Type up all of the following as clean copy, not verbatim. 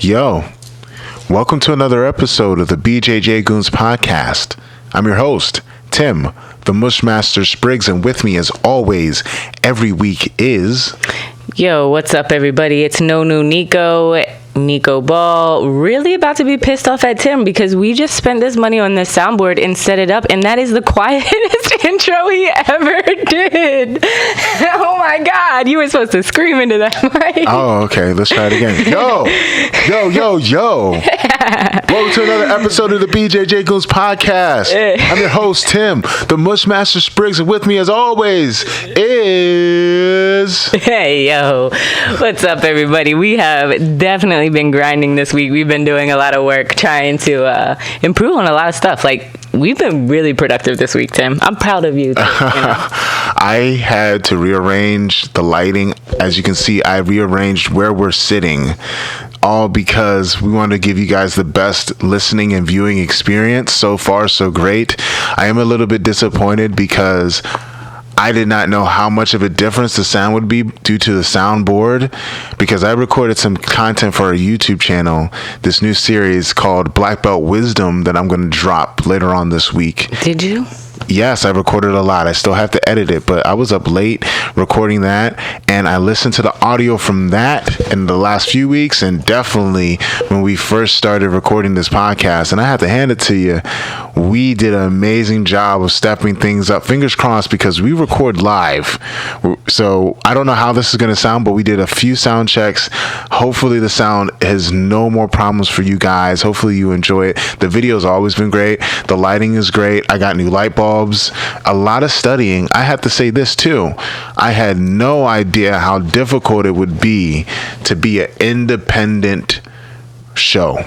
Yo, welcome to another episode of the Bjj Goons podcast. I'm your host, Tim, the MUSHMASTER Spriggs, and with me as always, every week is... Yo, what's up, everybody? It's no new Nico Ball, really about to be pissed off at Tim because we just spent this money on this soundboard and set it up, and that is the quietest intro he ever did. Oh my God, you were supposed to scream into that mic. Oh, okay, let's try it again. Yo. Welcome to another episode of the Bjj Goons podcast. I'm your host, Tim, the MUSHMASTER Spriggs, and with me as always is... Hey, yo. What's up, everybody? We have definitely been grinding this week. We've been doing a lot of work trying to improve on a lot of stuff. Like, we've been really productive this week, Tim. I'm proud of you, too, I had to rearrange the lighting. As you can see, I rearranged where we're sitting, all because we want to give you guys the best listening and viewing experience. So far, so great. I am a little bit disappointed because I did not know how much of a difference the sound would be due to the soundboard, because I recorded some content for our YouTube channel, this new series called Black Belt Wisdom that I'm going to drop later on this week. Did you? Yes, I recorded a lot. I still have to edit it, but I was up late recording that, and I listened to the audio from that in the last few weeks, and definitely when we first started recording this podcast, and I have to hand it to you, we did an amazing job of stepping things up. Fingers crossed, because we record live. So I don't know how this is going to sound, but we did a few sound checks. Hopefully the sound has no more problems for you guys. Hopefully you enjoy it. The video's always been great. The lighting is great. I got new light bulbs. A lot of studying. I have to say this too. I had no idea how difficult it would be to be an independent show.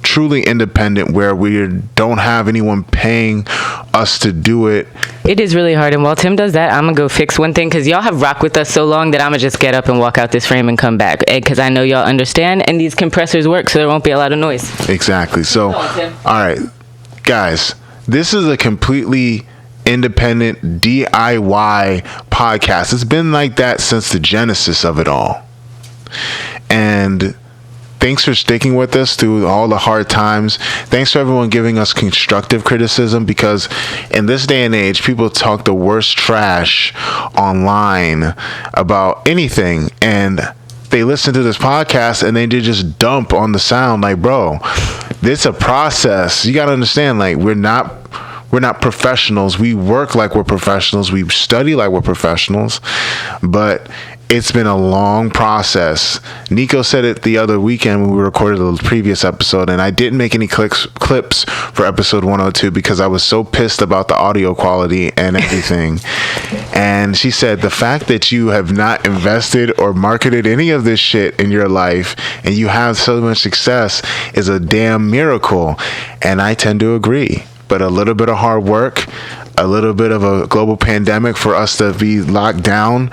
Truly independent, where we don't have anyone paying us to do it. It is really hard, and while Tim does that, I'm gonna go fix one thing, because y'all have rocked with us so long that I'm gonna just get up and walk out this frame and come back, because I know y'all understand, and these compressors work, so there won't be a lot of noise. Exactly. So, all right, guys, this is a completely independent DIY podcast. It's been like that since the genesis of it all. And thanks for sticking with us through all the hard times. Thanks for everyone giving us constructive criticism, because in this day and age, people talk the worst trash online about anything, and they listen to this podcast and they just dump on the sound. Like, bro, it's a process. You got to understand, like, we're not professionals. We work like we're professionals. We study like we're professionals. But it's been a long process. Nico said it the other weekend when we recorded the previous episode, and I didn't make any clips for episode 102 because I was so pissed about the audio quality and everything. And she said, the fact that you have not invested or marketed any of this shit in your life and you have so much success is a damn miracle. And I tend to agree. But a little bit of hard work, a little bit of a global pandemic for us to be locked down,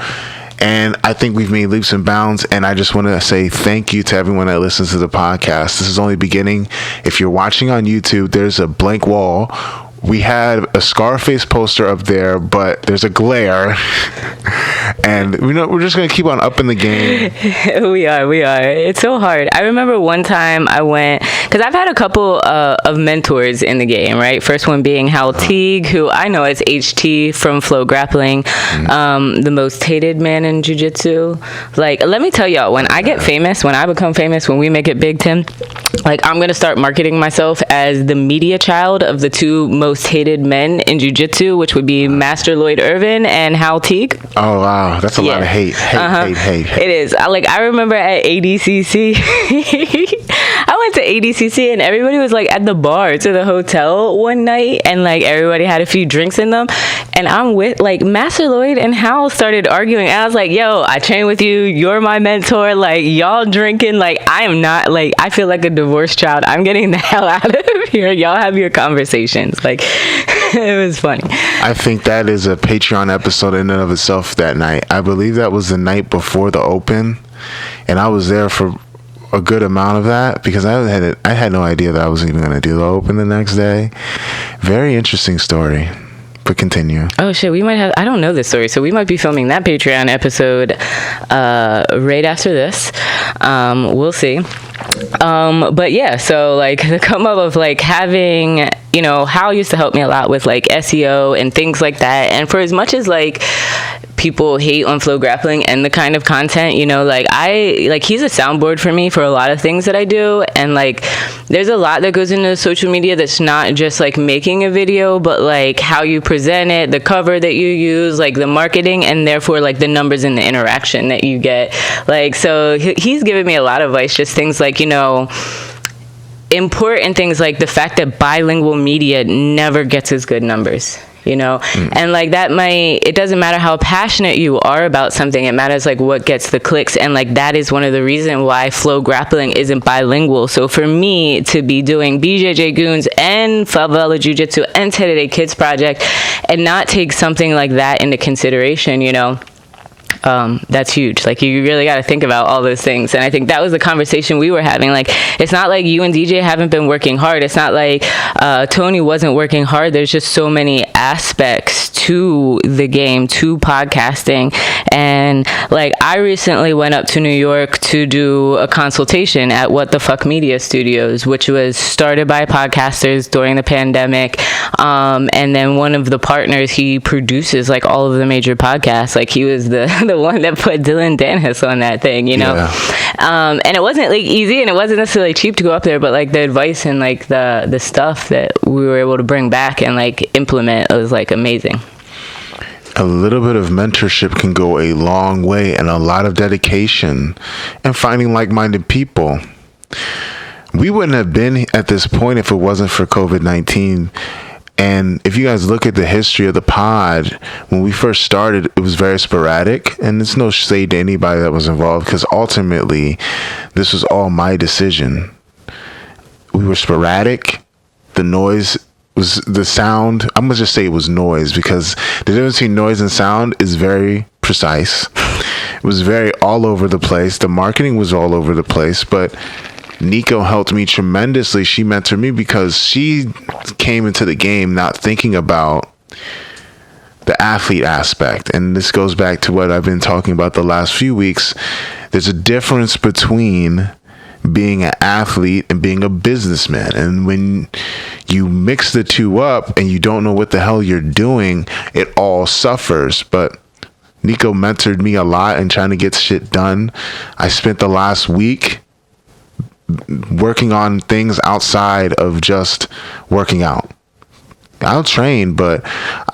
and I think we've made leaps and bounds. And I just want to say thank you to everyone that listens to the podcast. This is only beginning. If you're watching on YouTube, there's a blank wall. We had a Scarface poster up there, but there's a glare. And we're just going to keep on upping the game. We are. It's so hard. I remember one time I went, because I've had a couple of mentors in the game, right? First one being Hal Teague, who I know as HT from Flow Grappling, the most hated man in jiu-jitsu. Like, let me tell y'all, when I get famous, when I become famous, when we make it big, Tim, like, I'm going to start marketing myself as the media child of the two most hated men in jiu-jitsu, which would be Master Lloyd Irvin and Hal Teague. Oh, wow. That's a lot of hate. Hate. It is. I remember at ADCC, I went to ADCC and everybody was like at the bar to the hotel one night, and like everybody had a few drinks in them, and I'm with like Master Lloyd and Hal started arguing. And I was like, yo, I train with you. You're my mentor. Like, y'all drinking. Like, I am not, like, I feel like a divorced child. I'm getting the hell out of here. Y'all have your conversations. Like, it was funny. I think that is a Patreon episode in and of itself that night. I believe that was the night before the Open, and I was there for a good amount of that because I had no idea that I was even going to do the Open the next day. Very interesting story. but continue. Oh shit, we might have, I don't know this story, so we might be filming that Patreon episode right after this. We'll see. But yeah, so like the come up of like having, you know, Hal used to help me a lot with like SEO and things like that. And for as much as like people hate on Flow Grappling and the kind of content, you know, like he's a soundboard for me for a lot of things that I do. And like there's a lot that goes into social media that's not just like making a video, but like how you present it, the cover that you use, like the marketing, and therefore like the numbers and the interaction that you get. Like, so he's given me a lot of advice, just things like, you know, important things like the fact that bilingual media never gets as good numbers, you know. And like that it doesn't matter how passionate you are about something, it matters like what gets the clicks. And like that is one of the reasons why Flow Grappling isn't bilingual. So for me to be doing Bjj Goons and Favela Jiu-Jitsu and Today Kids Project and not take something like that into consideration, you know, that's huge. Like you really got to think about all those things. And I think that was the conversation we were having. Like, it's not like you and DJ haven't been working hard. It's not like Tony wasn't working hard. There's just so many aspects to the game, to podcasting. And like, I recently went up to New York to do a consultation at What the Fuck Media Studios, which was started by podcasters during the pandemic. And then one of the partners, he produces like all of the major podcasts. Like he was the one that put Dylan Danhus on that thing, you know. Yeah. And it wasn't like easy, and it wasn't necessarily cheap to go up there, but like the advice and like the stuff that we were able to bring back and like implement was like amazing. A little bit of mentorship can go a long way, and a lot of dedication and finding like-minded people. We wouldn't have been at this point if it wasn't for COVID-19. And if you guys look at the history of the pod, when we first started, it was very sporadic. And it's no shade to anybody that was involved, because ultimately, this was all my decision. We were sporadic. The noise was the sound. I'm going to just say it was noise, because the difference between noise and sound is very precise. It was very all over the place. The marketing was all over the place, but Nico helped me tremendously. She mentored me because she came into the game not thinking about the athlete aspect. And this goes back to what I've been talking about the last few weeks. There's a difference between being an athlete and being a businessman. And when you mix the two up and you don't know what the hell you're doing, it all suffers. But Nico mentored me a lot in trying to get shit done. I spent the last week working on things outside of just working out. I'll train, but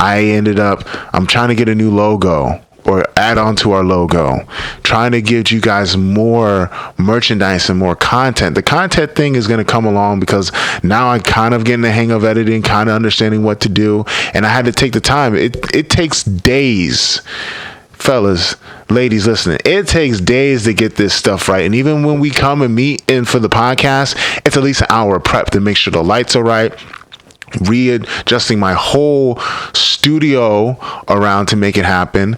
I'm trying to get a new logo or add on to our logo, trying to give you guys more merchandise and more content. The content thing is going to come along because now I'm kind of getting the hang of editing, kind of understanding what to do. And I had to take the time. It takes days. Fellas, ladies listening, it takes days to get this stuff right. And even when we come and meet in for the podcast, it's at least an hour of prep to make sure the lights are right, readjusting my whole studio around to make it happen.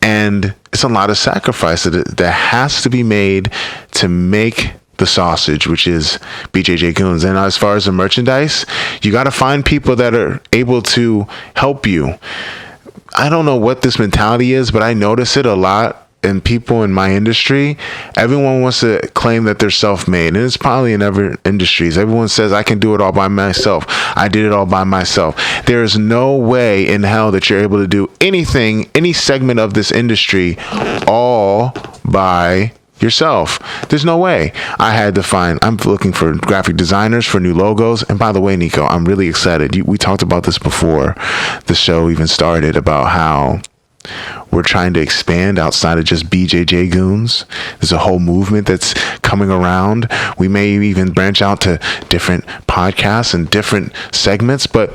And it's a lot of sacrifice that has to be made to make the sausage, which is Bjj Goons. And as far as the merchandise, you got to find people that are able to help you. I don't know what this mentality is, but I notice it a lot in people in my industry. Everyone wants to claim that they're self-made, and it's probably in other industries. Everyone says, I can do it all by myself. I did it all by myself. There is no way in hell that you're able to do anything, any segment of this industry, all by yourself. There's no way. I'm looking for graphic designers for new logos. And by the way, Nico, I'm really excited. We talked about this before the show even started, about how we're trying to expand outside of just Bjj Goons. There's a whole movement that's coming around. We may even branch out to different podcasts and different segments, but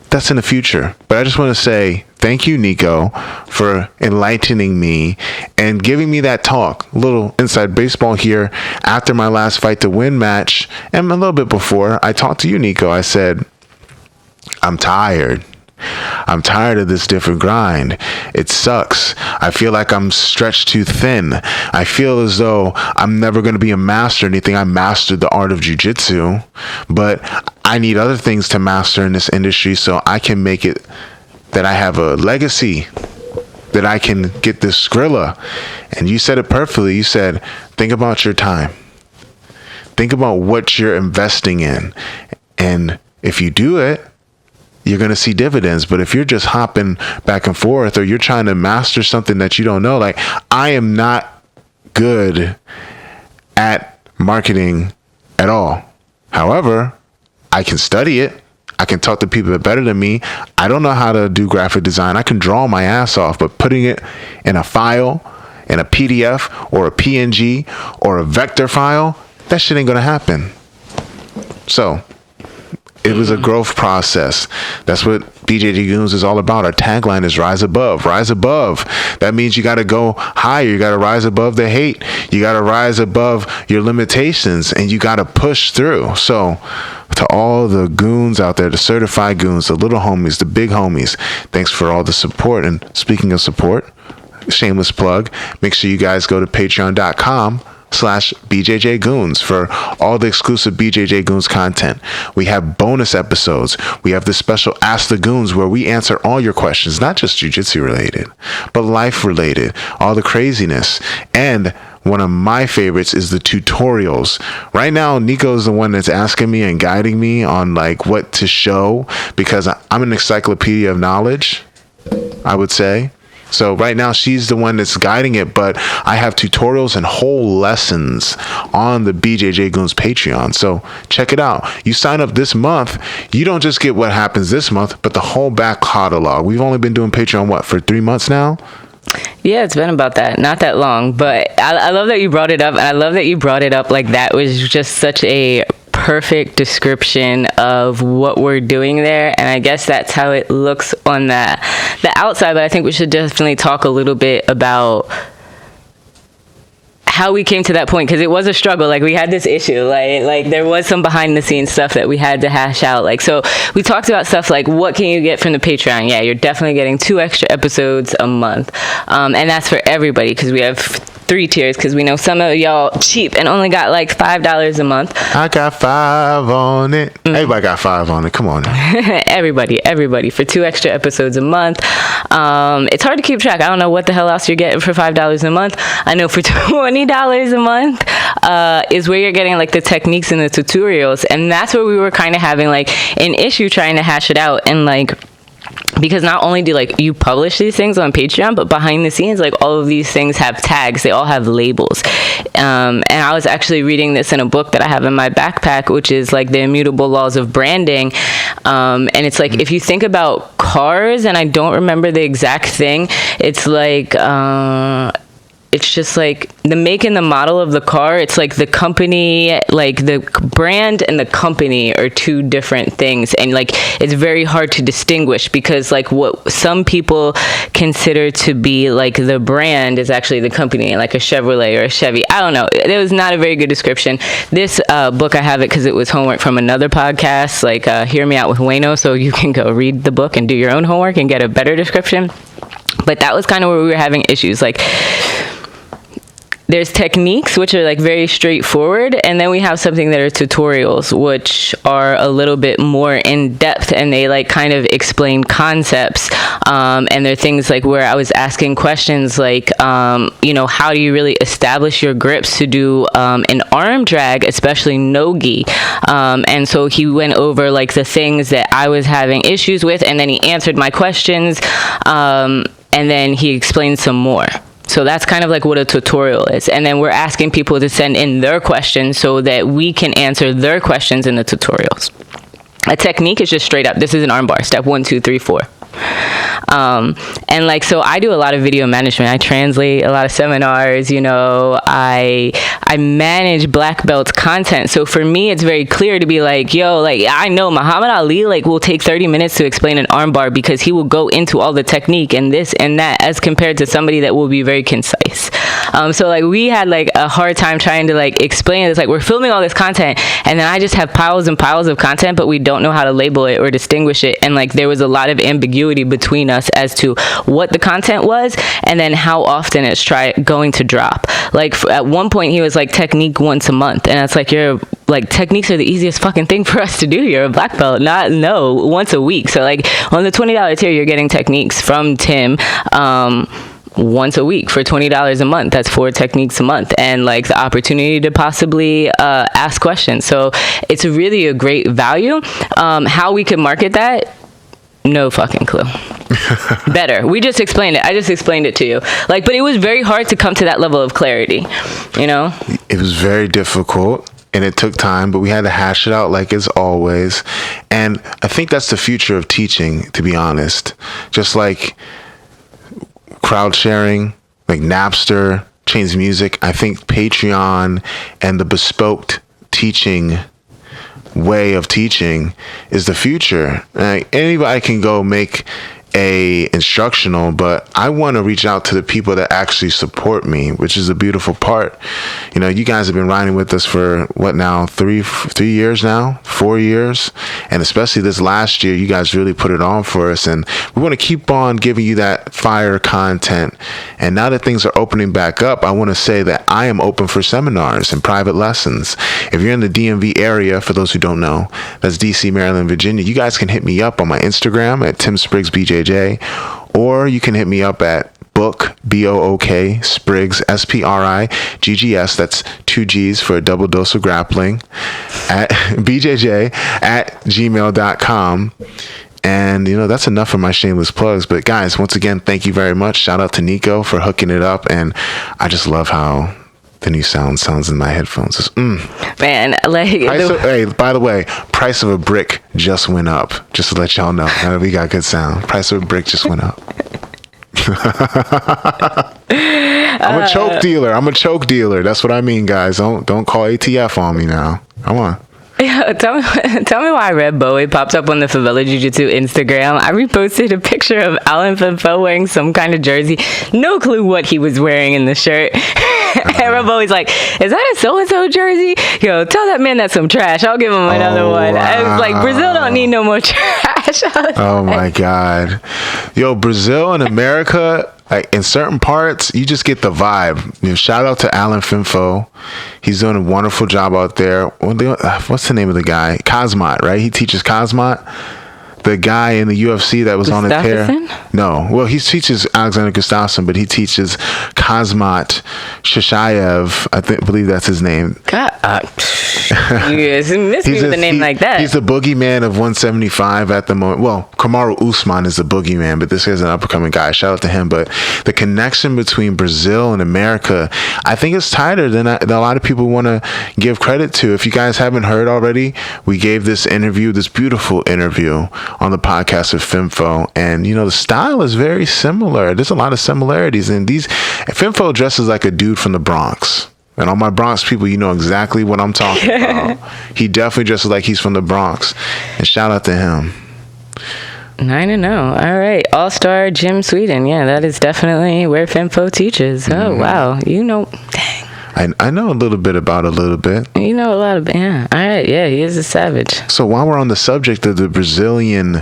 that's in the future. But I just want to say thank you, Nico, for enlightening me and giving me that talk. A little inside baseball here. After my last Fight to Win match, and a little bit before, I talked to you, Nico. I said, I'm tired. I'm tired of this different grind. It sucks. I feel like I'm stretched too thin. I feel as though I'm never going to be a master in anything. I mastered the art of jiu-jitsu, but I need other things to master in this industry so I can make it that I have a legacy, that I can get this Skrilla. And you said it perfectly. You said, think about your time. Think about what you're investing in. And if you do it, you're going to see dividends. But if you're just hopping back and forth, or you're trying to master something that you don't know, like, I am not good at marketing at all. However, I can study it. I can talk to people that are better than me. I don't know how to do graphic design. I can draw my ass off, but putting it in a file, in a PDF or a PNG or a vector file, that shit ain't going to happen. So it was a growth process. That's what Bjj Goons is all about. Our tagline is rise above. Rise above. That means you got to go higher. You got to rise above the hate. You got to rise above your limitations, and you got to push through. So to all the goons out there, the certified goons, the little homies, the big homies, thanks for all the support. And speaking of support, shameless plug, make sure you guys go to patreon.com/BJJ Goons for all the exclusive BJJ Goons content. We have bonus episodes. We have the special Ask the Goons, where we answer all your questions, not just jiu-jitsu related, but life related, all the craziness. And one of my favorites is the tutorials. Right now, Nico is the one that's asking me and guiding me on like what to show, because I'm an encyclopedia of knowledge, I would say. So right now she's the one that's guiding it, but I have tutorials and whole lessons on the BJJ Goons Patreon. So check it out. You sign up this month, you don't just get what happens this month, but the whole back catalog. We've only been doing Patreon, for 3 months now? Yeah, it's been about that. Not that long, but I love that you brought it up, and I love that you brought it up like that was just such a perfect description of what we're doing there. And I guess that's how it looks on the outside, but I think we should definitely talk a little bit about how we came to that point, because it was a struggle. Like, we had this issue, like there was some behind the scenes stuff that we had to hash out. Like, so we talked about stuff like, what can you get from the Patreon? Yeah, you're definitely getting 2 extra episodes a month, and that's for everybody, because we have 3 tiers, because we know some of y'all cheap and only got like $5 a month. I got 5 on it. Everybody got 5 on it. Come on now. everybody for 2 extra episodes a month. It's hard to keep track. I don't know what the hell else you're getting for $5 a month. I know for $20 a month is where you're getting like the techniques and the tutorials, and that's where we were kind of having like an issue trying to hash it out. And like, because not only do like you publish these things on Patreon, but behind the scenes, like all of these things have tags. They all have labels. And I was actually reading this in a book that I have in my backpack, which is like the Immutable Laws of Branding. And it's like, if you think about cars, and I don't remember the exact thing, it's like, it's just like the make and the model of the car. It's like the company, like the brand and the company are 2 different things. And like, it's very hard to distinguish, because like what some people consider to be like the brand is actually the company, like a Chevrolet or a Chevy. I don't know. It was not a very good description. This book, I have it because it was homework from another podcast, like Hear Me Out with Wayno. So you can go read the book and do your own homework and get a better description. But that was kind of where we were having issues. Like, there's techniques, which are like very straightforward, and then we have something that are tutorials, which are a little bit more in depth, and they like kind of explain concepts. And they're things like where I was asking questions like, you know, how do you really establish your grips to do an arm drag, especially no-gi? And so he went over like the things that I was having issues with, and then he answered my questions, and then he explained some more. So that's kind of like what a tutorial is. And then we're asking people to send in their questions so that we can answer their questions in the tutorials. A technique is just straight up, this is an arm bar, step 1, 2, 3, 4. And like, so I do a lot of video management. I translate a lot of seminars, you know, I manage black belts content. So for me, it's very clear to be like, yo, like, I know Muhammad Ali, like, will take 30 minutes to explain an arm bar, because he will go into all the technique and this and that, as compared to somebody that will be very concise. So like we had like a hard time trying to like explain this. Like we're filming all this content, and then I just have piles and piles of content, but we don't know how to label it or distinguish it. And like there was a lot of ambiguity between us as to what the content was and then how often it's going to drop. Like at one point he was like technique once a month, and it's like you're like techniques are the easiest fucking thing for us to do. You're a black belt, once a week. So like on the $20 tier, you're getting techniques from Tim once a week for $20 a month. That's 4 techniques a month, and like the opportunity to possibly ask questions. So it's really a great value. How we could market that, no fucking clue. Better. We just explained it. I just explained it to you. Like, but it was very hard to come to that level of clarity, you know? It was very difficult. And it took time, but we had to hash it out like as always. And I think that's the future of teaching, to be honest. Just like crowd sharing, like Napster, Change Music, I think Patreon and the bespoke teaching way of teaching is the future. Anybody can go make a instructional, but I want to reach out to the people that actually support me, which is a beautiful part. You know, you guys have been riding with us for what now, 3 years now, 4 years, and especially this last year, you guys really put it on for us, and we want to keep on giving you that fire content. And now that things are opening back up, I want to say that I am open for seminars and private lessons. If you're in the DMV area, for those who don't know, that's DC, Maryland, Virginia, you guys can hit me up on my Instagram at Tim Spriggs BJJ, or you can hit me up at book BOOK Spriggs SPRIGGS, that's 2 G's for a double dose of grappling, at bjj@gmail.com. And you know, that's enough for my shameless plugs. But guys, once again, thank you very much. Shout out to Nico for hooking it up, and I just love how the new sounds in my headphones. Just, Man, like hey, by the way, price of a brick just went up. Just to let y'all know, now we got good sound. Price of a brick just went up. I'm a choke dealer. That's what I mean, guys. Don't call ATF on me now. Come on. Yeah, tell me why Red Bowie pops up on the Favela Jiu-Jitsu Instagram. I reposted a picture of Alan Finfo wearing some kind of jersey. No clue what he was wearing in the shirt. And Red Bowie's like, is that a so-and-so jersey? Yo, tell that man that's some trash. I'll give him another one. Wow. I was like, Brazil don't need no more trash. Oh, my God. Yo, Brazil and America, like in certain parts, you just get the vibe. You know, shout out to Alan Finfo. He's doing a wonderful job out there. What's the name of the guy? Cosmot, right? He teaches Cosmot. The guy in the UFC that was on his tear. No. Well, he teaches Alexander Gustafsson, but he teaches Cosmot Shashayev. Believe that's his name. God, yes, miss me with a name like that. He's the boogeyman of 175 at the moment. Well, Kamaru Usman is the boogeyman, but this is an up-and-coming guy. Shout out to him. But the connection between Brazil and America, I think it's tighter than a lot of people want to give credit to. If you guys haven't heard already, we gave this beautiful interview on the podcast with Finfo, and you know, the style is very similar. There's a lot of similarities, and Finfo dresses like a dude from the Bronx. And all my Bronx people, you know exactly what I'm talking about. He definitely dresses like he's from the Bronx, and shout out to him. 9-0. All right, All-Star Gym Sweden. Yeah, that is definitely where Finfo teaches. Oh, wow. You know, dang. I know a little bit about a little bit. You know a lot of, yeah. All right, yeah, he is a savage. So while we're on the subject of the Brazilian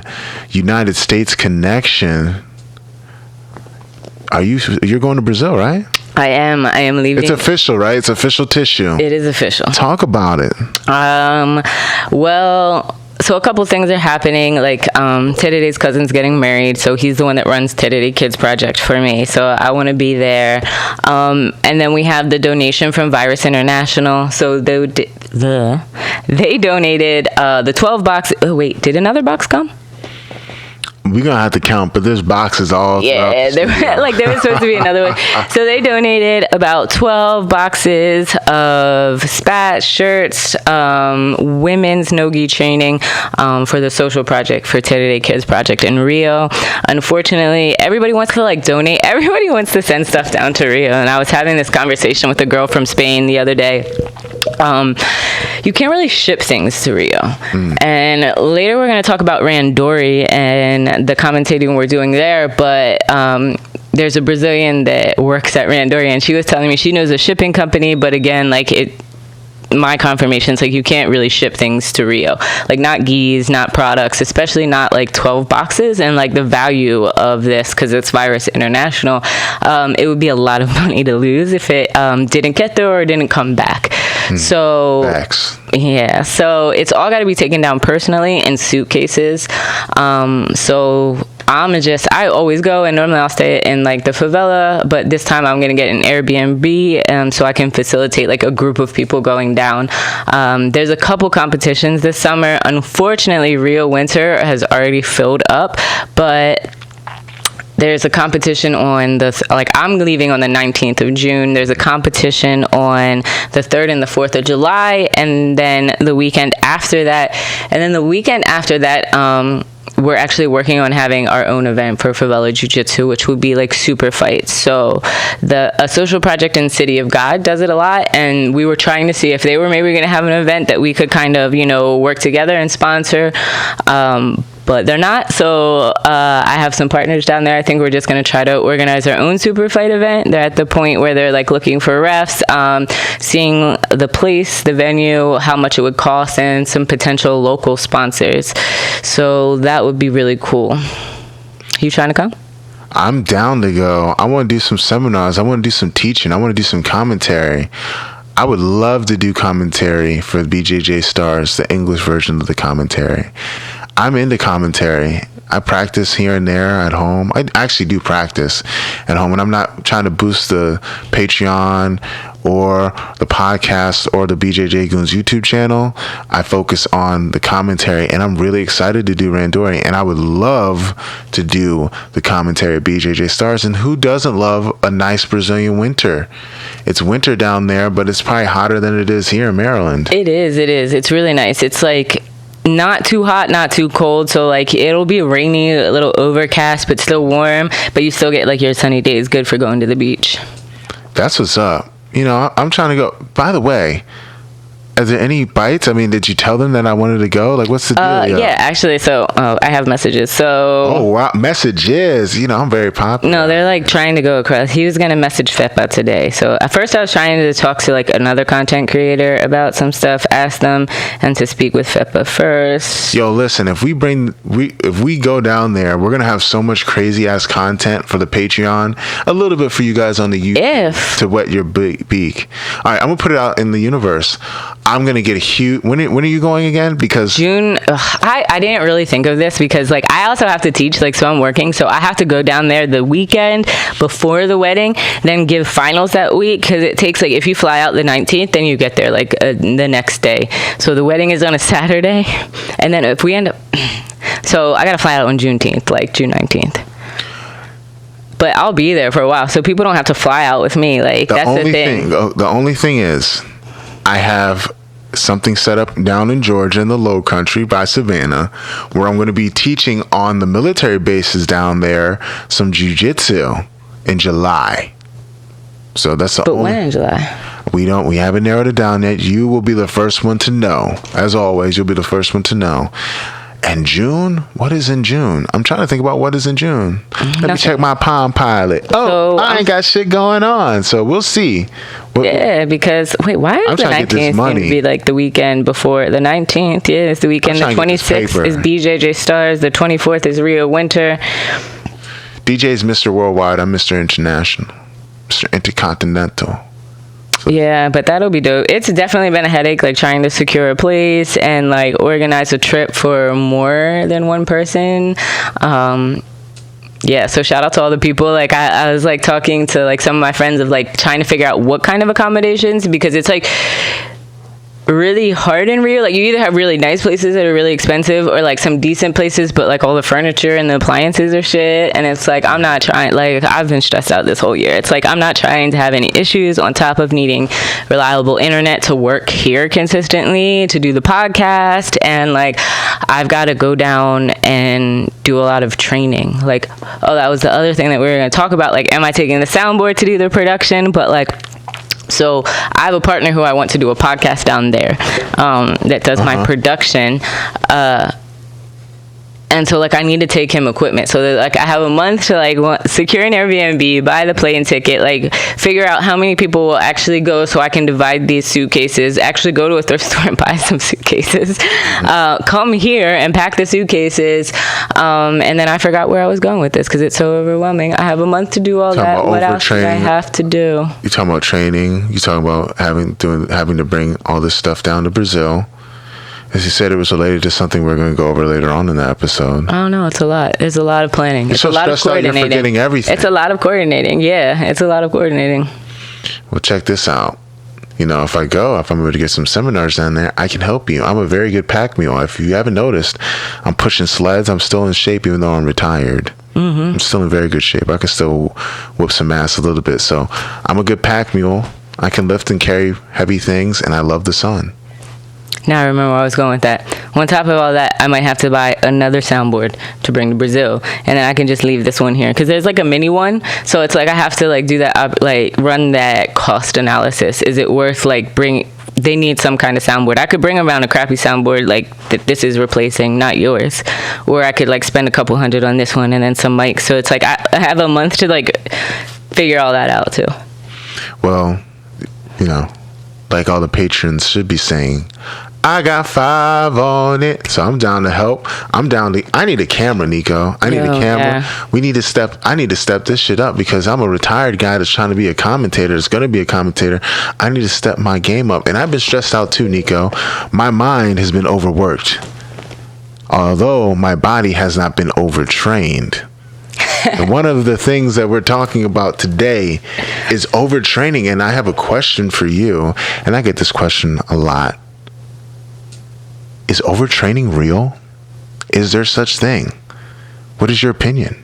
United States connection, you're going to Brazil, right? I am leaving. It's official, right? It's official tissue. It is official. Talk about it. Well, so a couple things are happening. Like Terere's cousin's getting married, so he's the one that runs Terere Kids Project for me. So I want to be there. And then we have the donation from Virus International. So they donated the 12 box. Oh wait, did another box come? We're gonna have to count, but there's boxes all. Yeah, there was supposed to be another one. So they donated about 12 boxes of spats, shirts, women's no-gi training for the social project for Terere Kids Project in Rio. Unfortunately, everybody wants to donate. Everybody wants to send stuff down to Rio, and I was having this conversation with a girl from Spain the other day. You can't really ship things to Rio. And later we're going to talk about Randori and the commentating we're doing there, but there's a Brazilian that works at Randori, and she was telling me she knows a shipping company, but again, like my confirmation's like you can't really ship things to Rio, like not gis, not products, especially not like 12 boxes, and like the value of this, because it's Virus International, it would be a lot of money to lose if it didn't get there or didn't come back. So Facts. Yeah, so it's all got to be taken down personally in suitcases. So I always go, and normally I'll stay in like the favela, but this time I'm gonna get an Airbnb, so I can facilitate like a group of people going down. There's a couple competitions this summer. Unfortunately, Rio Winter has already filled up, but there's a competition on I'm leaving on the 19th of June. There's a competition on the 3rd and the 4th of July, and then the weekend after that. We're actually working on having our own event for Favela Jiu-Jitsu, which would be like super fights. So a social project in City of God does it a lot, and we were trying to see if they were maybe going to have an event that we could kind of, work together and sponsor. But they're not, so I have some partners down there. I think we're just going to try to organize our own super fight event. They're at the point where they're like looking for refs, seeing the place, the venue, how much it would cost, and some potential local sponsors. So that would be really cool. You trying to come? I'm down to go. I want to do some seminars. I want to do some teaching. I want to do some commentary. I would love to do commentary for BJJ Stars, the English version of the commentary. I'm into commentary. I practice here and there at home. I actually do practice at home, and I'm not trying to boost the Patreon or the podcast or the Bjj Goons YouTube channel. I focus on the commentary, and I'm really excited to do Randori, and I would love to do the commentary at BJJ Stars. And who doesn't love a nice Brazilian winter? It's winter down there, but it's probably hotter than it is here in Maryland. It is. It's really nice. It's like not too hot, not too cold, so like it'll be rainy, a little overcast, but still warm, but you still get like your sunny days, good for going to the beach. That's what's up. I'm trying to go. By the way, are there any bites? I mean, did you tell them that I wanted to go? Like, what's the deal? Yeah, actually, so I have messages. So wow, messages. I'm very popular. No, they're like trying to go across. He was gonna message Fepa today. So at first I was trying to talk to like another content creator about some stuff, ask them, and to speak with Fepa first. Yo, listen, if we go down there, we're gonna have so much crazy ass content for the Patreon. A little bit for you guys on the YouTube to wet your beak. All right, I'm gonna put it out in the universe. I'm gonna get a huge. When are you going again? Because June. I didn't really think of this because like I also have to teach, like, so I'm working, so I have to go down there the weekend before the wedding, then give finals that week, because it takes like, if you fly out the 19th, then you get there like the next day. So the wedding is on a Saturday, and then if we end up, so I gotta fly out on Juneteenth, like June 19th. But I'll be there for a while, so people don't have to fly out with me. Like that's the thing. The only thing is, I have something set up down in Georgia in the Low Country by Savannah, where I'm going to be teaching on the military bases down there some jiu-jitsu in July. So that's the only. But when in July? We haven't narrowed it down yet. You will be the first one to know. As always, you'll be the first one to know. And June? What is in June? I'm trying to think about what is in June. Let me check my Palm Pilot. Oh, so I ain't got shit going on. So we'll see. Yeah, because wait, why is the 19th going to be like the weekend before the 19th? Yeah, it's the weekend. The 26th is BJJ Stars. The 24th is Rio Winter. DJ's Mr. Worldwide. I'm Mr. International. Mr. Intercontinental. Yeah, but that'll be dope. It's definitely been a headache, like trying to secure a place and like organize a trip for more than one person. Yeah, so shout out to all the people. Like I was like talking to like some of my friends of like trying to figure out what kind of accommodations, because it's like really hard in Rio. Like you either have really nice places that are really expensive, or like some decent places but like all the furniture and the appliances are shit, and it's like I'm not trying, like I've been stressed out this whole year. It's like I'm not trying to have any issues on top of needing reliable internet to work here consistently to do the podcast, and like I've got to go down and do a lot of training. Like, oh, that was the other thing that we were going to talk about, like am I taking the soundboard to do the production? But like, so I have a partner who I want to do a podcast down there that does my production. And so, like, I need to take him equipment. So, that, like, I have a month to, like, secure an Airbnb, buy the plane ticket, like, figure out how many people will actually go so I can divide these suitcases, actually go to a thrift store and buy some suitcases, come here and pack the suitcases. And then I forgot where I was going with this because it's so overwhelming. I have a month to do all that. What else do I have to do? You talking about training. You talking about having to bring all this stuff down to Brazil. As you said, it was related to something we're going to go over later on in the episode. I don't know. It's a lot. There's a lot of planning. It's a lot of coordinating. You're forgetting everything. It's a lot of coordinating. Yeah, it's a lot of coordinating. Well, check this out. You know, if I'm able to get some seminars down there, I can help you. I'm a very good pack mule. If you haven't noticed, I'm pushing sleds. I'm still in shape even though I'm retired. I'm still in very good shape. I can still whoop some ass a little bit. So I'm a good pack mule. I can lift and carry heavy things, and I love the sun. Now I remember where I was going with that. On top of all that, I might have to buy another soundboard to bring to Brazil, and then I can just leave this one here because there's like a mini one. So it's like I have to like do that, like run that cost analysis. Is it worth like they need some kind of soundboard. I could bring around a crappy soundboard like that this is replacing, not yours. Or I could like spend a couple $100 on this one and then some mics. So it's like I have a month to like figure all that out too. Well, you know, like all the patrons should be saying, I got 5 on it. So I'm down to help. I need a camera, Nico. I need a camera. Yeah. I need to step this shit up because I'm a retired guy that's trying to be a commentator. That's going to be a commentator. I need to step my game up. And I've been stressed out too, Nico. My mind has been overworked. Although my body has not been overtrained. And one of the things that we're talking about today is overtraining. And I have a question for you. And I get this question a lot. Is overtraining real? Is there such thing? What is your opinion?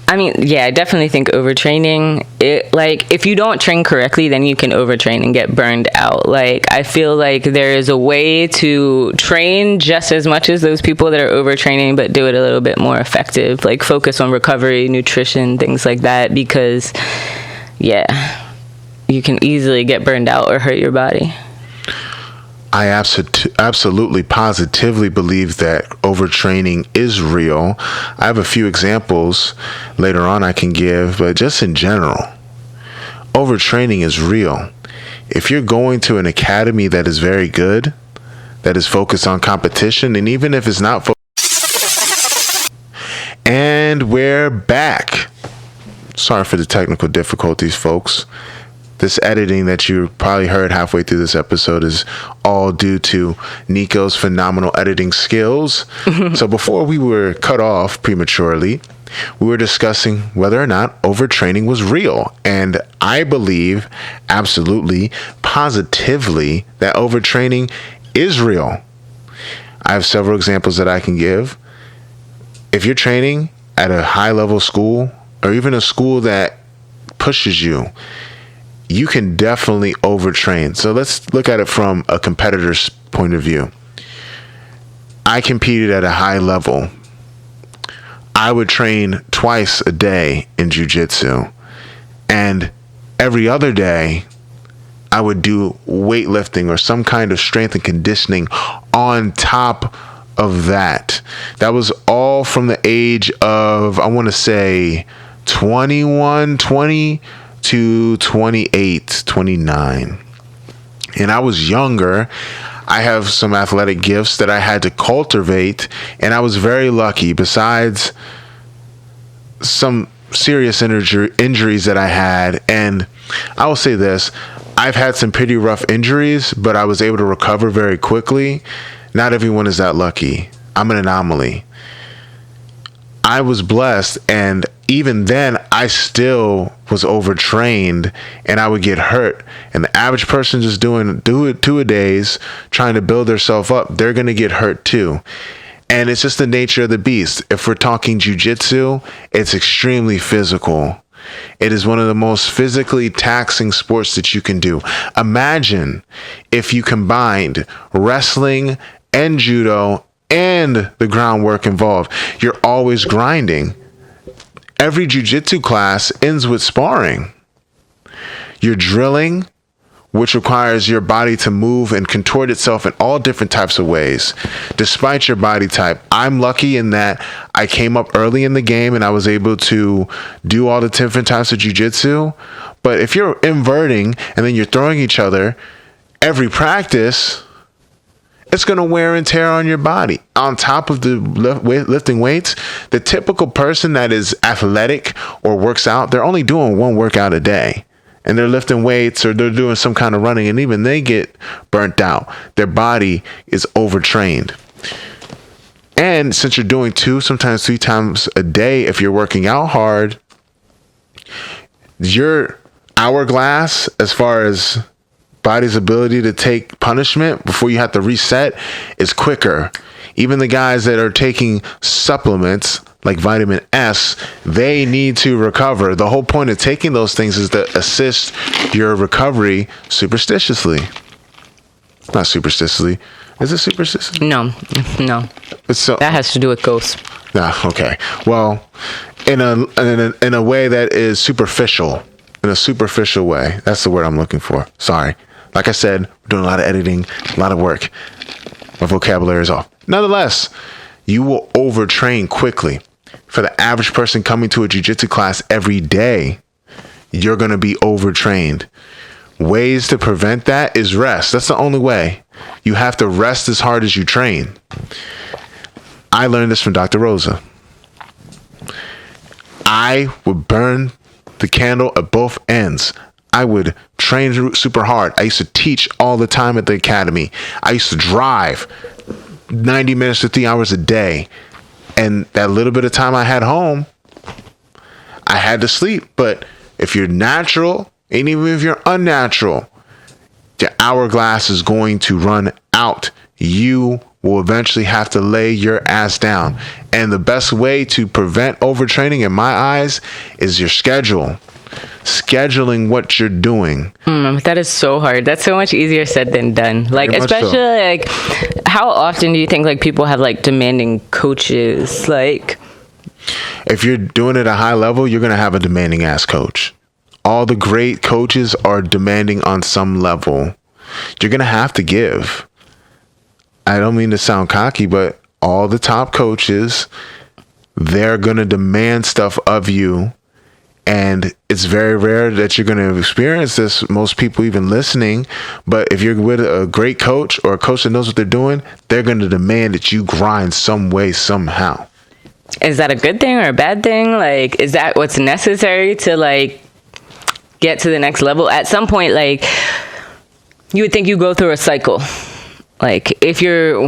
I mean, yeah, I definitely think overtraining, like, if you don't train correctly, then you can overtrain and get burned out. Like, I feel like there is a way to train just as much as those people that are overtraining, but do it a little bit more effective. Like, focus on recovery, nutrition, things like that, because, yeah, you can easily get burned out or hurt your body. I absolutely positively believe that overtraining is real. I have a few examples later on I can give, but just in general, overtraining is real. If you're going to an academy that is very good, that is focused on competition, and even if it's not and we're back. Sorry for the technical difficulties, folks. This editing that you probably heard halfway through this episode is all due to Nico's phenomenal editing skills. So before we were cut off prematurely, we were discussing whether or not overtraining was real. And I believe absolutely, positively, that overtraining is real. I have several examples that I can give. If you're training at a high-level school, or even a school that pushes you, you can definitely overtrain. So let's look at it from a competitor's point of view. I competed at a high level. I would train twice a day in jiu-jitsu. And every other day, I would do weightlifting or some kind of strength and conditioning on top of that. That was all from the age of, I want to say, 20 to 28, 29. And I was younger. I have some athletic gifts that I had to cultivate, and I was very lucky. Besides some serious injuries that I had, and I will say this, I've had some pretty rough injuries, but I was able to recover very quickly. Not everyone is that lucky. I'm an anomaly. I was blessed, and even then, I still was overtrained, and I would get hurt. And the average person just doing 2-a-days, trying to build themselves up, they're going to get hurt too. And it's just the nature of the beast. If we're talking jiu-jitsu, it's extremely physical. It is one of the most physically taxing sports that you can do. Imagine if you combined wrestling and judo and the groundwork involved. You're always grinding. Every jiu-jitsu class ends with sparring. You're drilling which requires your body to move and contort itself in all different types of ways, despite your body type. I'm lucky in that I came up early in the game and I was able to do all the different types of jiu-jitsu. But if you're inverting and then you're throwing each other every practice, it's going to wear and tear on your body. On top of the lifting weights, the typical person that is athletic or works out, they're only doing one workout a day. And they're lifting weights or they're doing some kind of running, and even they get burnt out. Their body is overtrained. And since you're doing 2, sometimes 3 times a day, if you're working out hard, your hourglass as far as body's ability to take punishment before you have to reset is quicker. Even the guys that are taking supplements like vitamin S, they need to recover. The whole point of taking those things is to assist your recovery superstitiously. Not superstitiously. Is it superstitiously? No. So, that has to do with ghosts. Okay. Well, in a way that is superficial. In a superficial way. That's the word I'm looking for. Sorry. Like I said, we're doing a lot of editing, a lot of work. My vocabulary is off. Nonetheless, you will overtrain quickly. For the average person coming to a jiu-jitsu class every day, you're going to be overtrained. Ways to prevent that is rest. That's the only way. You have to rest as hard as you train. I learned this from Dr. Rosa. I would burn the candle at both ends. I would train super hard. I used to teach all the time at the academy. I used to drive 90 minutes to 3 hours a day. And that little bit of time I had home, I had to sleep. But if you're natural, and even if you're unnatural, the hourglass is going to run out. You will eventually have to lay your ass down. And the best way to prevent overtraining, in my eyes, is your schedule. Scheduling what you're doing. That is so hard. That's so much easier said than done. Like, especially so. Like, how often do you think like people have like demanding coaches? Like, if you're doing it at a high level, you're gonna have a demanding ass coach. All the great coaches are demanding on some level. You're gonna have to give. I don't mean to sound cocky, but all the top coaches, they're gonna demand stuff of you. And it's very rare that you're going to experience this, most people even listening. But if you're with a great coach or a coach that knows what they're doing, they're going to demand that you grind some way, somehow. Is that a good thing or a bad thing? Like, is that what's necessary to, like, get to the next level? At some point, like, you would think you go through a cycle. Like, if you're,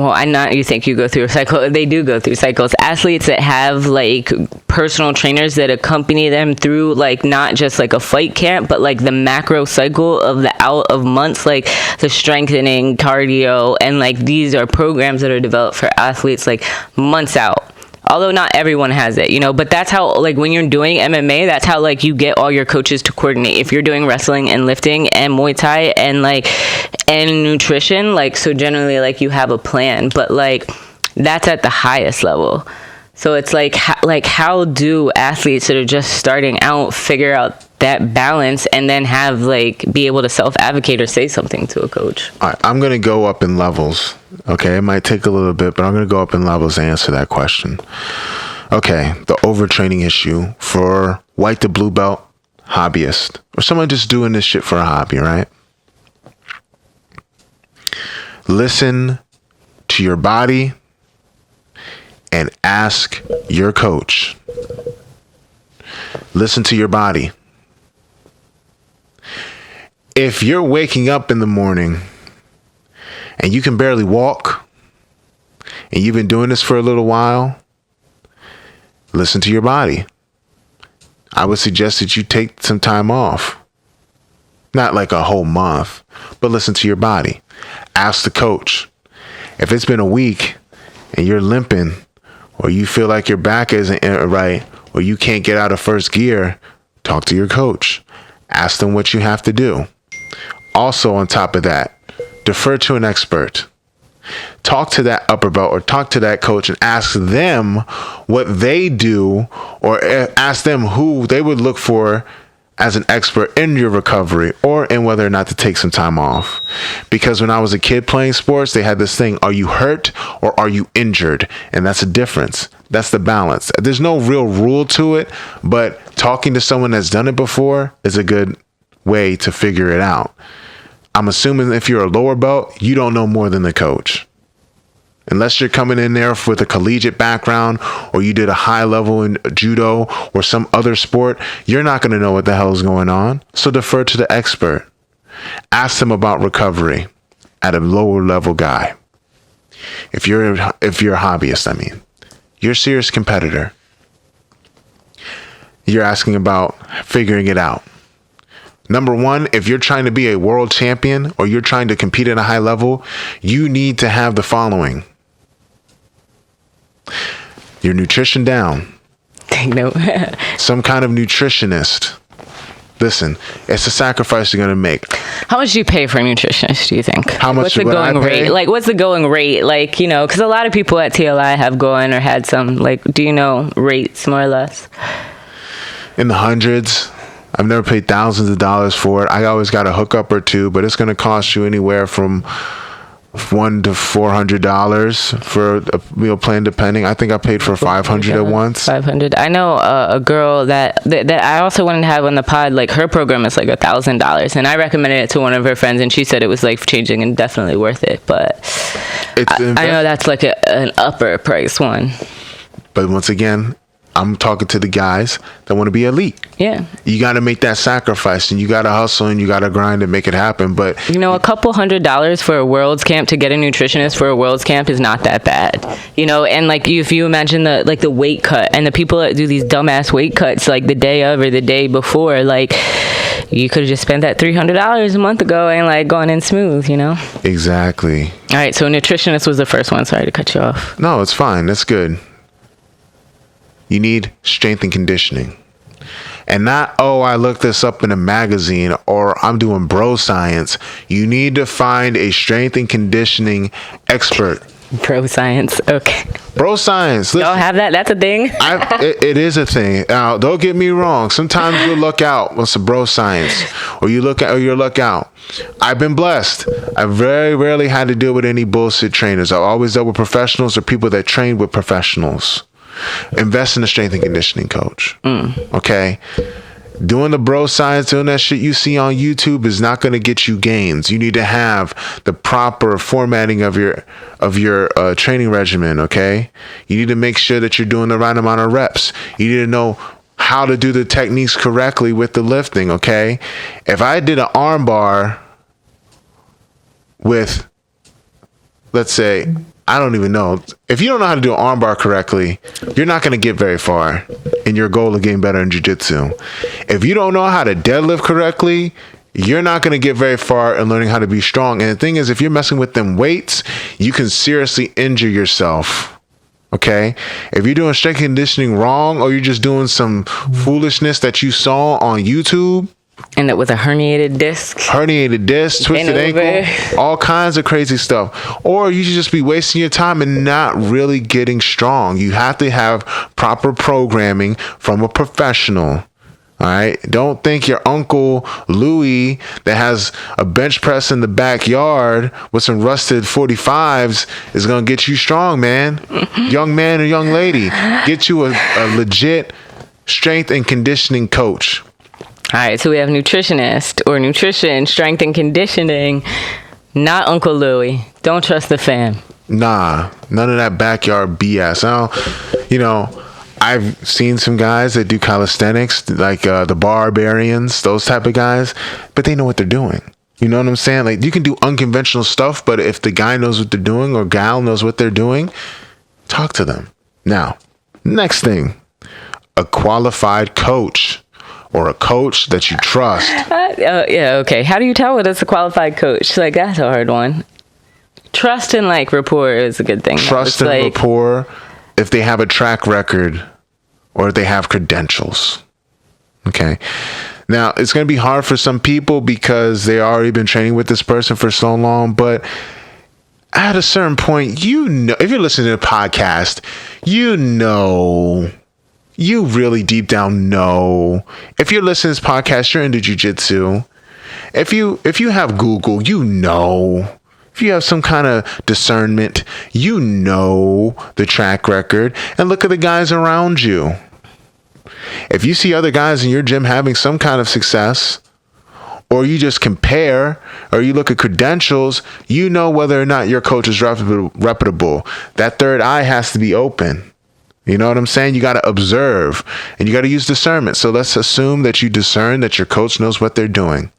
you think you go through a cycle. They do go through cycles. Athletes that have, like, personal trainers that accompany them through, like, not just, like, a fight camp, but, like, the macro cycle of the out of months, like, the strengthening, cardio, and, like, these are programs that are developed for athletes, like, months out. Although not everyone has it, you know, but that's how, like, when you're doing MMA, that's how, like, you get all your coaches to coordinate. If you're doing wrestling and lifting and Muay Thai and, like, and nutrition, like, so generally, like, you have a plan, but, like, that's at the highest level. So it's like, how do athletes that are just starting out figure out that balance and then have, like, be able to self-advocate or say something to a coach? All right, I'm going to go up in levels. Okay, it might take a little bit, but I'm going to go up in levels to answer that question. Okay, the overtraining issue for white to blue belt hobbyist or someone just doing this shit for a hobby, right? Listen to your body and ask your coach. Listen to your body. If you're waking up in the morning and you can barely walk and you've been doing this for a little while, listen to your body. I would suggest that you take some time off. Not like a whole month, but listen to your body. Ask the coach. If it's been a week and you're limping or you feel like your back isn't right or you can't get out of first gear, talk to your coach. Ask them what you have to do. Also, on top of that, defer to an expert. Talk to that upper belt or talk to that coach and ask them what they do, or ask them who they would look for as an expert in your recovery or in whether or not to take some time off. Because when I was a kid playing sports, they had this thing, are you hurt or are you injured? And that's a difference. That's the balance. There's no real rule to it, but talking to someone that's done it before is a good way to figure it out. I'm assuming if you're a lower belt, you don't know more than the coach. Unless you're coming in there with a collegiate background or you did a high level in judo or some other sport, you're not going to know what the hell is going on. So defer to the expert. Ask them about recovery at a lower level guy. If you're a hobbyist, you're a serious competitor. You're asking about figuring it out. Number one, if you're trying to be a world champion or you're trying to compete at a high level, you need to have the following. Your nutrition down. Take note. Some kind of nutritionist. Listen, it's a sacrifice you're going to make. How much do you pay for a nutritionist, do you think? How much what's the going rate? Like, what's the going rate? Like, you know, because a lot of people at TLI have gone or had some, like, do you know rates more or less? In the hundreds. I've never paid thousands of dollars for it. I always got a hookup or two, but it's going to cost you anywhere from $100 to $400 for a meal plan, depending. I think I paid for $500 at once. $500. I know a girl that I also wanted to have on the pod. Like, her program is like $1,000, and I recommended it to one of her friends, and she said it was life changing and definitely worth it. But I know that's like an upper price one. But once again, I'm talking to the guys that want to be elite. Yeah. You got to make that sacrifice, and you got to hustle, and you got to grind and make it happen. But you know, a couple $100 for a Worlds camp to get a nutritionist for a Worlds camp is not that bad. You know, and like if you imagine the weight cut and the people that do these dumbass weight cuts like the day of or the day before, like you could have just spent that $300 a month ago and like gone in smooth, you know? Exactly. All right. So a nutritionist was the first one. Sorry to cut you off. No, it's fine. That's good. You need strength and conditioning. And not, I looked this up in a magazine or I'm doing bro science. You need to find a strength and conditioning expert. Bro science. Okay. Bro science. Listen, y'all have that? That's a thing? It is a thing. Now, don't get me wrong. Sometimes you look out with some bro science or you look out. I've been blessed. I very rarely had to deal with any bullshit trainers. I've always dealt with professionals or people that train with professionals. Invest in a strength and conditioning coach. Okay? Doing the bro science, doing that shit you see on YouTube is not going to get you gains. You need to have the proper formatting of your training regimen, okay? You need to make sure that you're doing the right amount of reps. You need to know how to do the techniques correctly with the lifting, okay? If I did an arm bar with, let's say, I don't even know. If you don't know how to do an armbar correctly, you're not going to get very far in your goal of getting better in jiu-jitsu. If you don't know how to deadlift correctly, you're not going to get very far in learning how to be strong. And the thing is, if you're messing with them weights, you can seriously injure yourself. Okay? If you're doing strength conditioning wrong or you're just doing some foolishness that you saw on YouTube, and it was a herniated disc, twisted ankle, all kinds of crazy stuff. Or you should just be wasting your time and not really getting strong. You have to have proper programming from a professional. All right. Don't think your Uncle Louie that has a bench press in the backyard with some rusted 45s is going to get you strong, man. Young man or young lady, get you a legit strength and conditioning coach. All right, so we have nutritionist or nutrition, strength and conditioning, not Uncle Louie. Don't trust the fam. Nah, none of that backyard BS. I've seen some guys that do calisthenics, like the barbarians, those type of guys, but they know what they're doing. You know what I'm saying? Like, you can do unconventional stuff, but if the guy knows what they're doing or gal knows what they're doing, talk to them. Now, next thing, a qualified coach. Or a coach that you trust. Yeah, okay. How do you tell whether it's a qualified coach? Like, that's a hard one. Trust and, like, rapport is a good thing. Trust and rapport if they have a track record or if they have credentials. Okay. Now, it's going to be hard for some people because they already been training with this person for so long, but at a certain point, if you're listening to a podcast, you really deep down know. If you're listening to this podcast, you're into jiu-jitsu. If you have Google, you know. If you have some kind of discernment, you know the track record. And look at the guys around you. If you see other guys in your gym having some kind of success, or you just compare, or you look at credentials, you know whether or not your coach is reputable. That third eye has to be open. You know what I'm saying? You got to observe, and you got to use discernment. So let's assume that you discern that your coach knows what they're doing.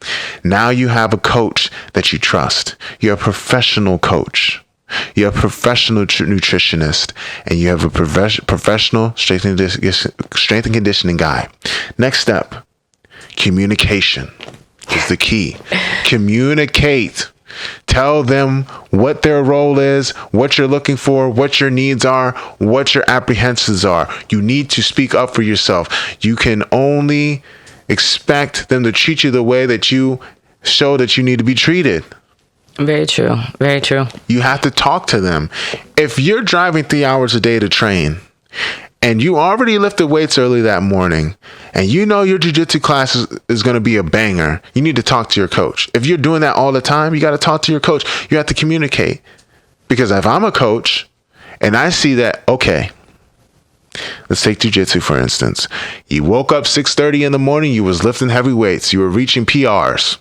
Now you have a coach that you trust. You're a professional coach. You're a professional nutritionist, and you have a professional strength and conditioning guy. Next step, communication is the key. Communicate. Tell them what their role is, what you're looking for, what your needs are, what your apprehensions are. You need to speak up for yourself. You can only expect them to treat you the way that you show that you need to be treated. Very true. Very true. You have to talk to them. If you're driving 3 hours a day to train, and you already lifted weights early that morning, and you know your jiu-jitsu class is going to be a banger, you need to talk to your coach. If you're doing that all the time, you got to talk to your coach. You have to communicate. Because if I'm a coach and I see that, okay, let's take jiu-jitsu for instance. You woke up 6:30 in the morning, you was lifting heavy weights, you were reaching PRs.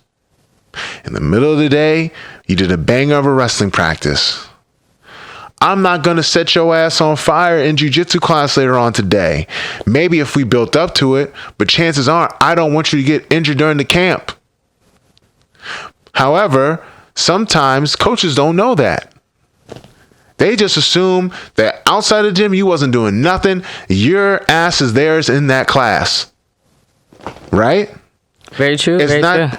In the middle of the day, you did a banger of a wrestling practice. I'm not going to set your ass on fire in jiu-jitsu class later on today. Maybe if we built up to it, but chances are I don't want you to get injured during the camp. However, sometimes coaches don't know that. They just assume that outside the gym, you wasn't doing nothing. Your ass is theirs in that class. Right? Very true. It's very not, true.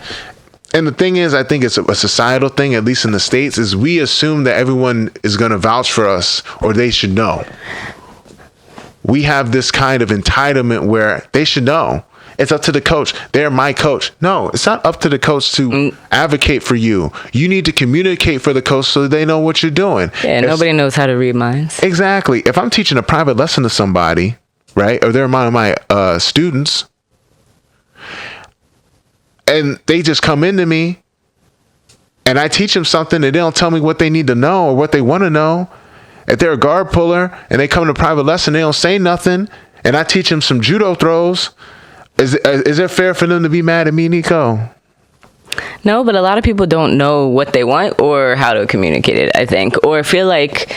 And the thing is, I think it's a societal thing, at least in the States, is we assume that everyone is going to vouch for us or they should know. We have this kind of entitlement where they should know. It's up to the coach. They're my coach. No, it's not up to the coach to advocate for you. You need to communicate for the coach so they know what you're doing. Yeah, nobody knows how to read minds. Exactly. If I'm teaching a private lesson to somebody, right, or they're my students, and they just come into me and I teach them something and they don't tell me what they need to know or what they want to know. If they're a guard puller and they come to private lesson, they don't say nothing, and I teach them some judo throws, is it fair for them to be mad at me, Nico? No, but a lot of people don't know what they want or how to communicate it, I think. Or feel like,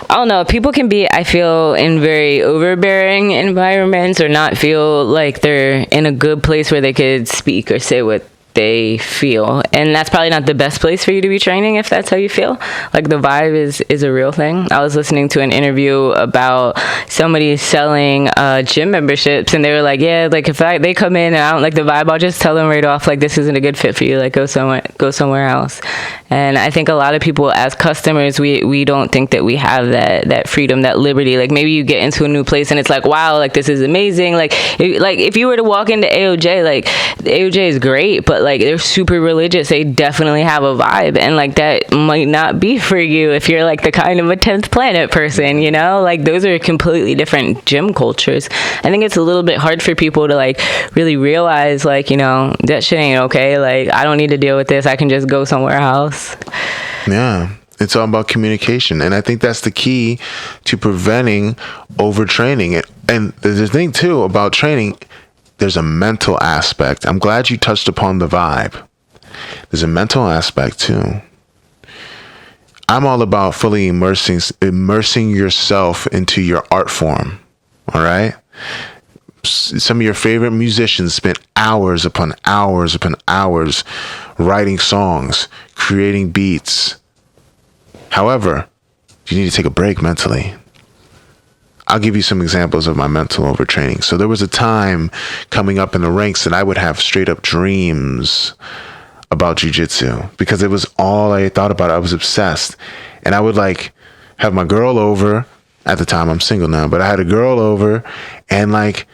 I don't know, people can be, I feel, in very overbearing environments or not feel like they're in a good place where they could speak or say what they feel. And that's probably not the best place for you to be training if that's how you feel. Like, the vibe is a real thing. I was listening to an interview about somebody selling gym memberships, and they were like, yeah, like if they come in and I don't like the vibe, I'll just tell them right off, like, this isn't a good fit for you, like go somewhere else. And I think a lot of people as customers, we don't think that we have that freedom, that liberty. Like, maybe you get into a new place and it's like, wow, like this is amazing. Like if you were to walk into AOJ, like the AOJ is great, but like they're super religious. They definitely have a vibe, and like that might not be for you if you're like the kind of a 10th planet person, you know? Like, those are completely different gym cultures. I think it's a little bit hard for people to like really realize, like, you know, that shit ain't okay. Like, I don't need to deal with this. I can just go somewhere else. Yeah. It's all about communication. And I think that's the key to preventing overtraining. And there's a thing too about training. There's a mental aspect. I'm glad you touched upon the vibe. There's a mental aspect too. I'm all about fully immersing yourself into your art form. All right. Some of your favorite musicians spent hours upon hours upon hours writing songs, creating beats. However, you need to take a break mentally. I'll give you some examples of my mental overtraining. So there was a time coming up in the ranks that I would have straight up dreams about jiu-jitsu because it was all I thought about. I was obsessed. And I would like have my girl over. At the time, I'm single now, but I had a girl over, and like,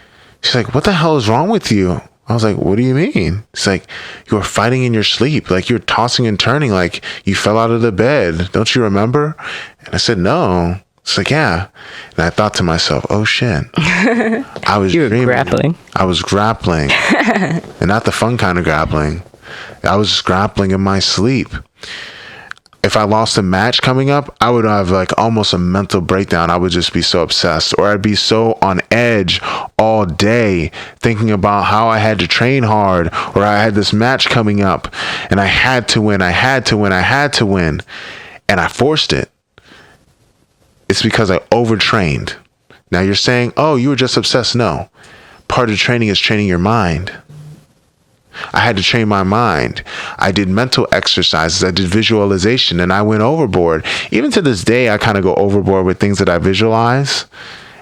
she's like, what the hell is wrong with you? I was like, what do you mean? It's like, you were fighting in your sleep. Like, you're tossing and turning like you fell out of the bed. Don't you remember? And I said, no. It's like, yeah. And I thought to myself, oh shit. I was You were dreaming. grappling. I was grappling. And not the fun kind of grappling. I was just grappling in my sleep. If I lost a match coming up, I would have like almost a mental breakdown. I would just be so obsessed, or I'd be so on edge all day thinking about how I had to train hard, or I had this match coming up and I had to win. And I forced it. It's because I overtrained. Now you're saying, oh, you were just obsessed. No. Part of training is training your mind. I had to train my mind. I did mental exercises. I did visualization, and I went overboard. Even to this day, I kind of go overboard with things that I visualize.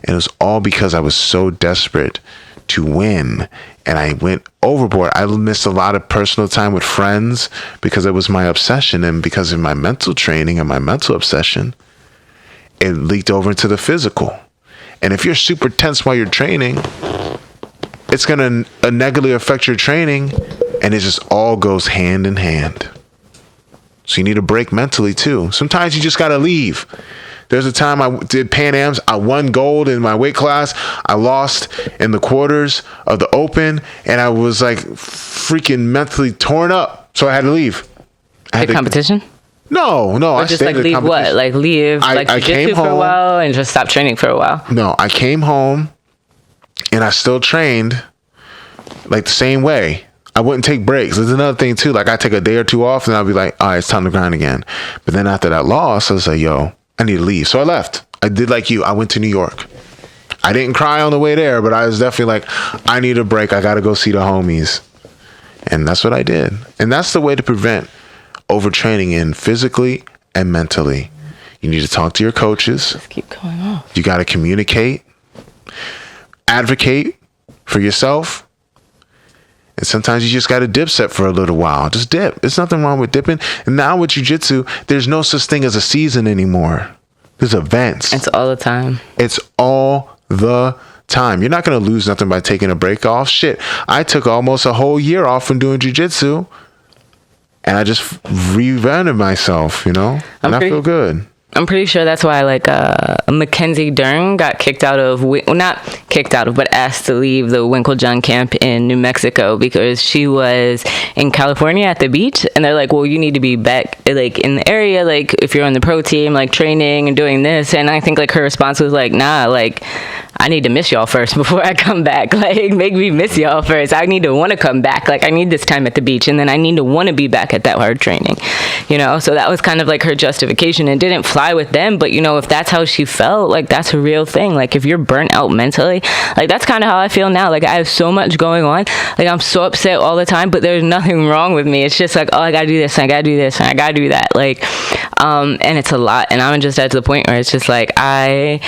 And it was all because I was so desperate to win. And I went overboard. I missed a lot of personal time with friends because it was my obsession. And because of my mental training and my mental obsession, it leaked over into the physical. And if you're super tense while you're training, it's going to negatively affect your training, and it just all goes hand in hand. So you need a break mentally too. Sometimes you just got to leave. There's a time I did Pan Ams. I won gold in my weight class. I lost in the quarters of the open, and I was like freaking mentally torn up. So I had to leave. The competition? No. Or I just stayed like leave what? Like leave like jiu-jitsu for a while and just stop training for a while? No, I came home and I still trained like the same way. I wouldn't take breaks. There's another thing too. Like I take a day or two off and I'll be like, all right, it's time to grind again. But then after that loss, I was like, yo, I need to leave. So I left. I did like you. I went to New York. I didn't cry on the way there, but I was definitely like, I need a break. I got to go see the homies. And that's what I did. And that's the way to prevent overtraining in physically and mentally. You need to talk to your coaches. Just keep going off. You got to communicate, advocate for yourself. And sometimes you just got to dip set for a little while. Just dip. There's nothing wrong with dipping. And now with jiu-jitsu, there's no such thing as a season anymore. There's events. It's all the time. It's all the time. You're not going to lose nothing by taking a break off. Shit. I took almost a whole year off from doing jiu-jitsu. And I just reinvented myself, and I feel good. I'm pretty sure that's why, like, Mackenzie Dern got kicked out of, well, not kicked out of, but asked to leave the Winklejohn camp in New Mexico because she was in California at the beach. And they're like, well, you need to be back, like, in the area, like, if you're on the pro team, like, training and doing this. And I think, like, her response was like, nah, like, I need to miss y'all first before I come back. Like, make me miss y'all first. I need to want to come back. Like, I need this time at the beach. And then I need to want to be back at that hard training, So that was kind of like her justification. It didn't fly with them, but if that's how she felt, like that's a real thing. Like if you're burnt out mentally, like that's kind of how I feel now. Like I have so much going on, like I'm so upset all the time, but there's nothing wrong with me. It's just like, oh, I gotta do this and I gotta do this and I gotta do that, like and it's a lot. And I'm just at the point where it's just like I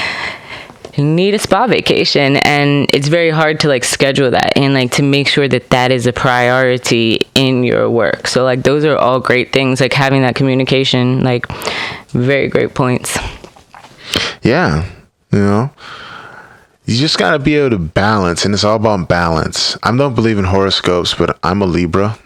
need a spa vacation, and it's very hard to like schedule that and like to make sure that that is a priority in your work. So like those are all great things, like having that communication, like very great points. Yeah, you just got to be able to balance, and it's all about balance. I don't believe in horoscopes, but I'm a Libra.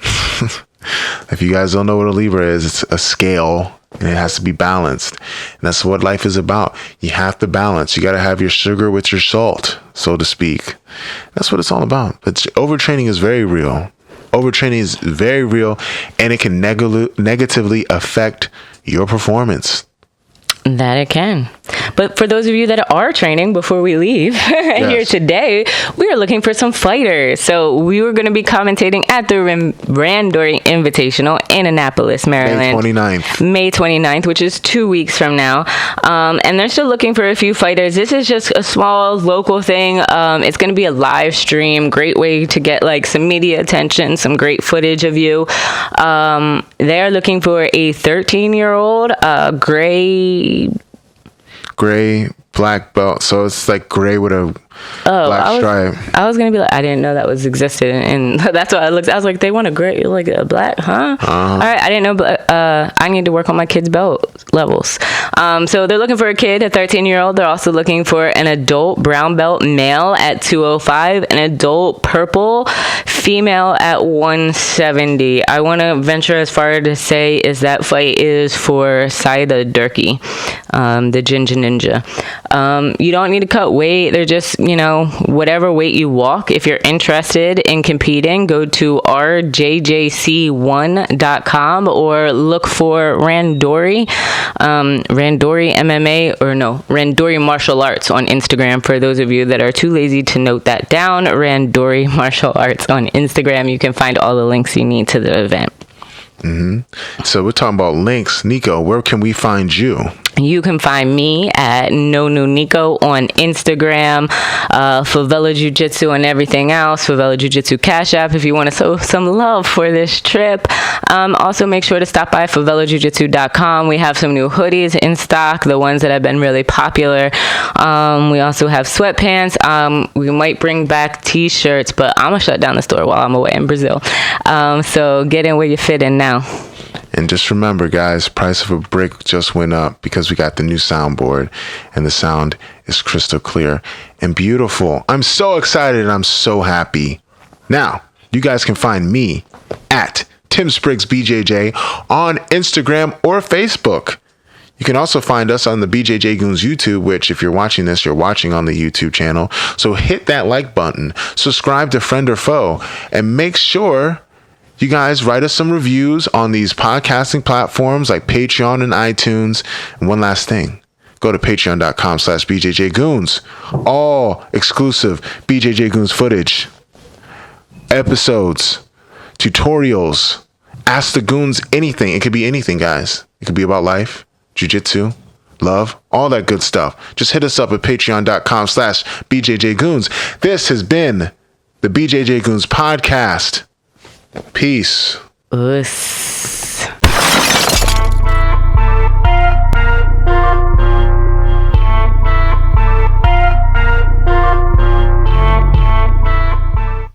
If you guys don't know what a Libra is, it's a scale. And it has to be balanced. And that's what life is about. You have to balance. You got to have your sugar with your salt, so to speak. That's what it's all about. But overtraining is very real. Overtraining is very real, and it can negatively affect your performance. That it can. But for those of you that are training before we leave here today, we are looking for some fighters. So we were going to be commentating at the Randori Invitational in Annapolis, Maryland. May 29th, which is 2 weeks from now. And they're still looking for a few fighters. This is just a small local thing. It's going to be a live stream. Great way to get like some media attention, some great footage of you. They're looking for a 13-year-old gray black belt, so it's like gray with a Oh, Black stripe. I was gonna be like, I didn't know that was existed, and that's why I looked. I was like, they want a gray, like a black, huh? All right, I didn't know, but I need to work on my kids' belt levels. So they're looking for a kid, a 13-year-old. They're also looking for an adult brown belt male at 205, an adult purple female at 170. I want to venture as far to say is that fight is for Saida Durkee, the Ginger Ninja. You don't need to cut weight. They're just, whatever weight you walk. If you're interested in competing, go to rjjc1.com or look for Randori MMA, Randori Martial Arts on Instagram. For those of you that are too lazy to note that down, Randori Martial Arts on Instagram. You can find all the links you need to the event. So we're talking about links. Nico, where can we find you? You can find me at No New Nico on Instagram, Favela Jiu-Jitsu and everything else, Favela Jiu-Jitsu Cash App if you want to show some love for this trip. Also, make sure to stop by favelajujitsu.com. We have some new hoodies in stock, the ones that have been really popular. We also have sweatpants. We might bring back t-shirts, but I'm going to shut down the store while I'm away in Brazil. So get in where you fit in now. And just remember, guys, price of a brick just went up because we got the new soundboard and the sound is crystal clear and beautiful. I'm so excited and I'm so happy. Now, you guys can find me at Tim Spriggs BJJ on Instagram or Facebook. You can also find us on the Bjj Goons YouTube, which if you're watching this, you're watching on the YouTube channel. So hit that like button, subscribe to Friend or Foe, and make sure you guys write us some reviews on these podcasting platforms like Patreon and iTunes. And one last thing, go to patreon.com/BJJ Goons. All exclusive BJJ Goons footage, episodes, tutorials, Ask the Goons anything. It could be anything, guys. It could be about life, jiu-jitsu, love, all that good stuff. Just hit us up at patreon.com/BJJ Goons. This has been the BJJ Goons podcast. Peace. Us.